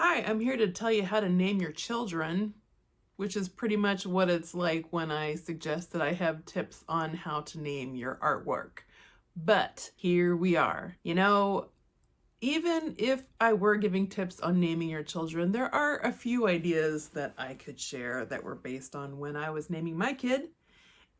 Hi, I'm here to tell you how to name your children, which is pretty much what it's like when I suggest that I have tips on how to name your artwork. But here we are. Even if I were giving tips on naming your children, there are a few ideas that I could share that were based on when I was naming my kid.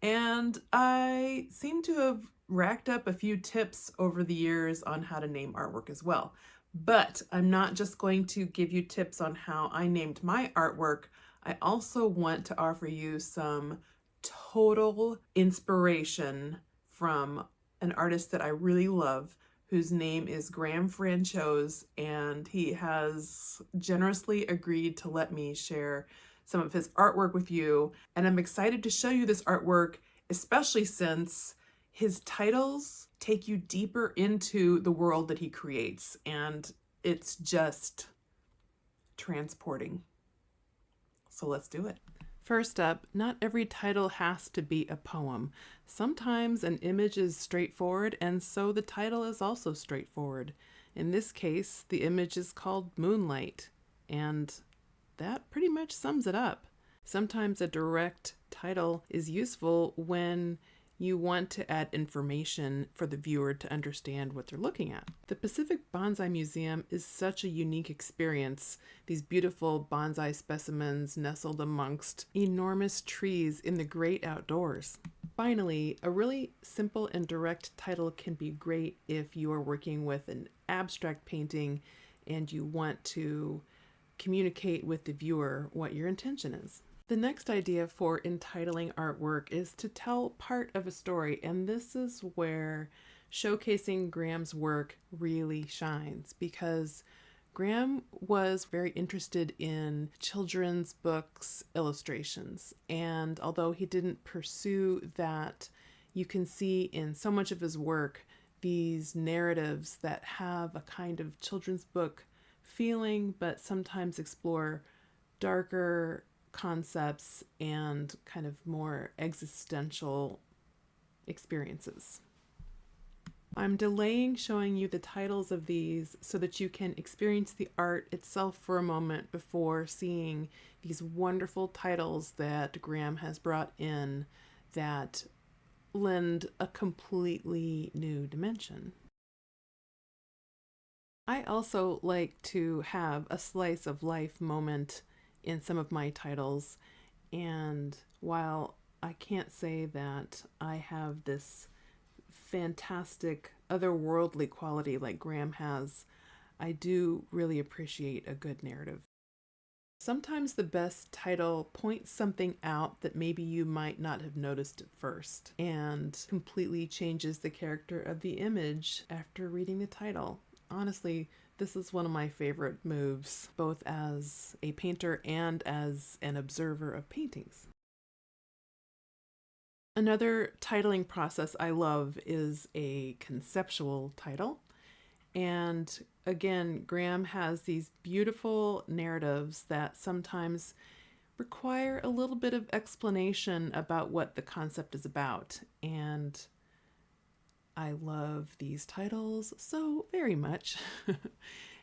And I seem to have racked up a few tips over the years on how to name artwork as well. But I'm not just going to give you tips on how I named my artwork. I also want to offer you some total inspiration from an artist that I really love, whose name is Graham Franciose, and he has generously agreed to let me share some of his artwork with you. And I'm excited to show you this artwork, especially since his titles take you deeper into the world that he creates, and it's just transporting. So let's do it. First up, not every title has to be a poem. Sometimes an image is straightforward, and so the title is also straightforward. In this case, the image is called Moonlight, and that pretty much sums it up. Sometimes a direct title is useful when you want to add information for the viewer to understand what they're looking at. The Pacific Bonsai Museum is such a unique experience. These beautiful bonsai specimens nestled amongst enormous trees in the great outdoors. Finally, a really simple and direct title can be great if you are working with an abstract painting and you want to communicate with the viewer what your intention is. The next idea for entitling artwork is to tell part of a story, and this is where showcasing Graham's work really shines, because Graham was very interested in children's books illustrations, and although he didn't pursue that, you can see in so much of his work these narratives that have a kind of children's book feeling, but sometimes explore darker concepts and kind of more existential experiences. I'm delaying showing you the titles of these so that you can experience the art itself for a moment before seeing these wonderful titles that Graham has brought in that lend a completely new dimension. I also like to have a slice of life moment in some of my titles, and while I can't say that I have this fantastic otherworldly quality like Graham has, I do really appreciate a good narrative. Sometimes the best title points something out that maybe you might not have noticed at first and completely changes the character of the image after reading the title. Honestly, this is one of my favorite moves, both as a painter and as an observer of paintings. Another titling process I love is a conceptual title. And again, Graham has these beautiful narratives that sometimes require a little bit of explanation about what the concept is about. And I love these titles so very much.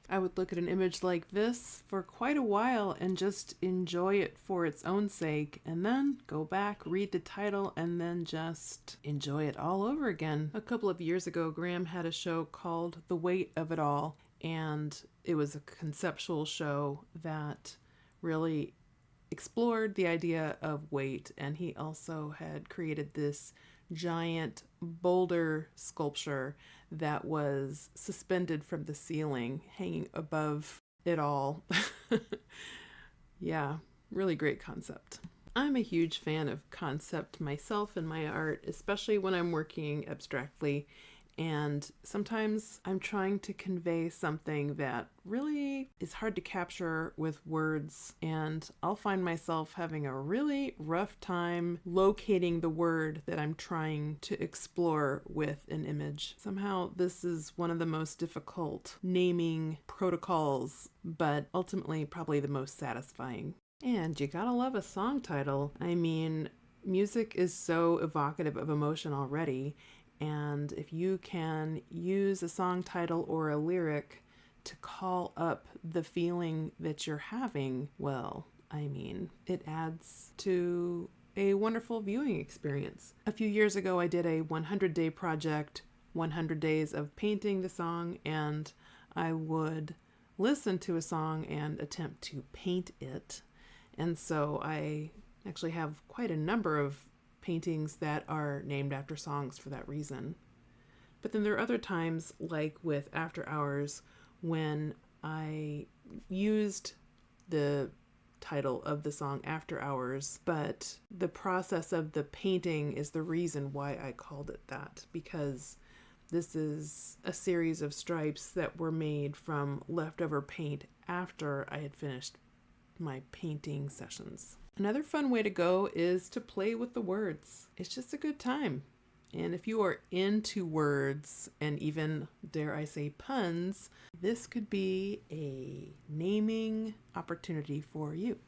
I would look at an image like this for quite a while and just enjoy it for its own sake, and then go back, read the title, and then just enjoy it all over again. A couple of years ago, Graham had a show called The Weight of It All, and it was a conceptual show that really explored the idea of weight, and he also had created this giant boulder sculpture that was suspended from the ceiling, hanging above it all. Yeah, really great concept. I'm a huge fan of concept myself in my art, especially when I'm working abstractly. And sometimes I'm trying to convey something that really is hard to capture with words, and I'll find myself having a really rough time locating the word that I'm trying to explore with an image. Somehow this is one of the most difficult naming protocols, but ultimately probably the most satisfying. And you gotta love a song title. I mean, music is so evocative of emotion already, and if you can use a song title or a lyric to call up the feeling that you're having, well, I mean, it adds to a wonderful viewing experience. A few years ago, I did a 100-day project, 100 days of painting the song, and I would listen to a song and attempt to paint it. And so I actually have quite a number of paintings that are named after songs for that reason. But then there are other times, like with After Hours, when I used the title of the song After Hours, but the process of the painting is the reason why I called it that, because this is a series of stripes that were made from leftover paint after I had finished my painting sessions. Another fun way to go is to play with the words. It's just a good time. And if you are into words and even, dare I say, puns, this could be a naming opportunity for you.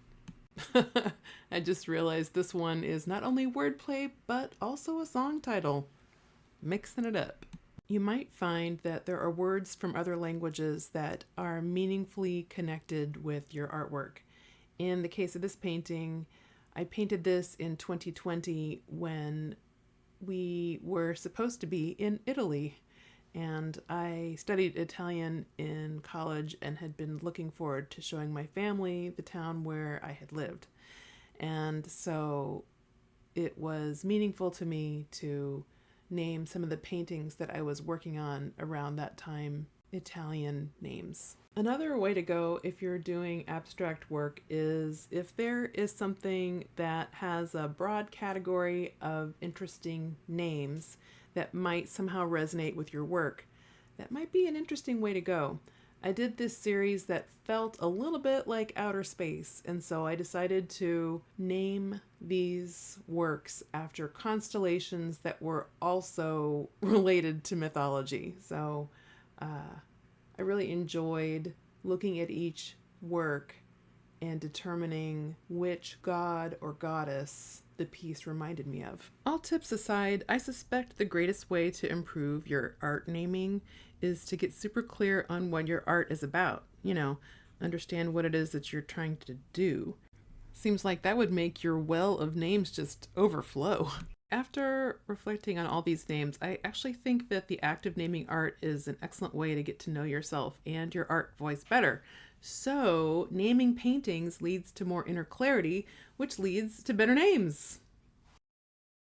I just realized this one is not only wordplay, but also a song title. Mixing it up. You might find that there are words from other languages that are meaningfully connected with your artwork. In the case of this painting, I painted this in 2020 when we were supposed to be in Italy, and I studied Italian in college and had been looking forward to showing my family the town where I had lived. And so it was meaningful to me to name some of the paintings that I was working on around that time Italian names. Another way to go if you're doing abstract work is if there is something that has a broad category of interesting names that might somehow resonate with your work, that might be an interesting way to go. I did this series that felt a little bit like outer space, and so I decided to name these works after constellations that were also related to mythology. So I really enjoyed looking at each work and determining which god or goddess the piece reminded me of. All tips aside, I suspect the greatest way to improve your art naming is to get super clear on what your art is about. Understand what it is that you're trying to do. Seems like that would make your well of names just overflow. After reflecting on all these names, I actually think that the act of naming art is an excellent way to get to know yourself and your art voice better. So, naming paintings leads to more inner clarity, which leads to better names.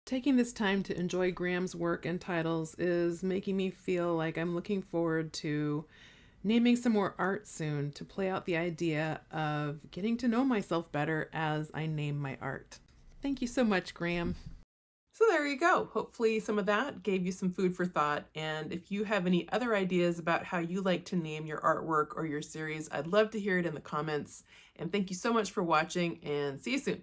Taking this time to enjoy Graham's work and titles is making me feel like I'm looking forward to naming some more art soon to play out the idea of getting to know myself better as I name my art. Thank you so much, Graham. So there you go. Hopefully some of that gave you some food for thought. And if you have any other ideas about how you like to name your artwork or your series, I'd love to hear it in the comments. And thank you so much for watching, and see you soon.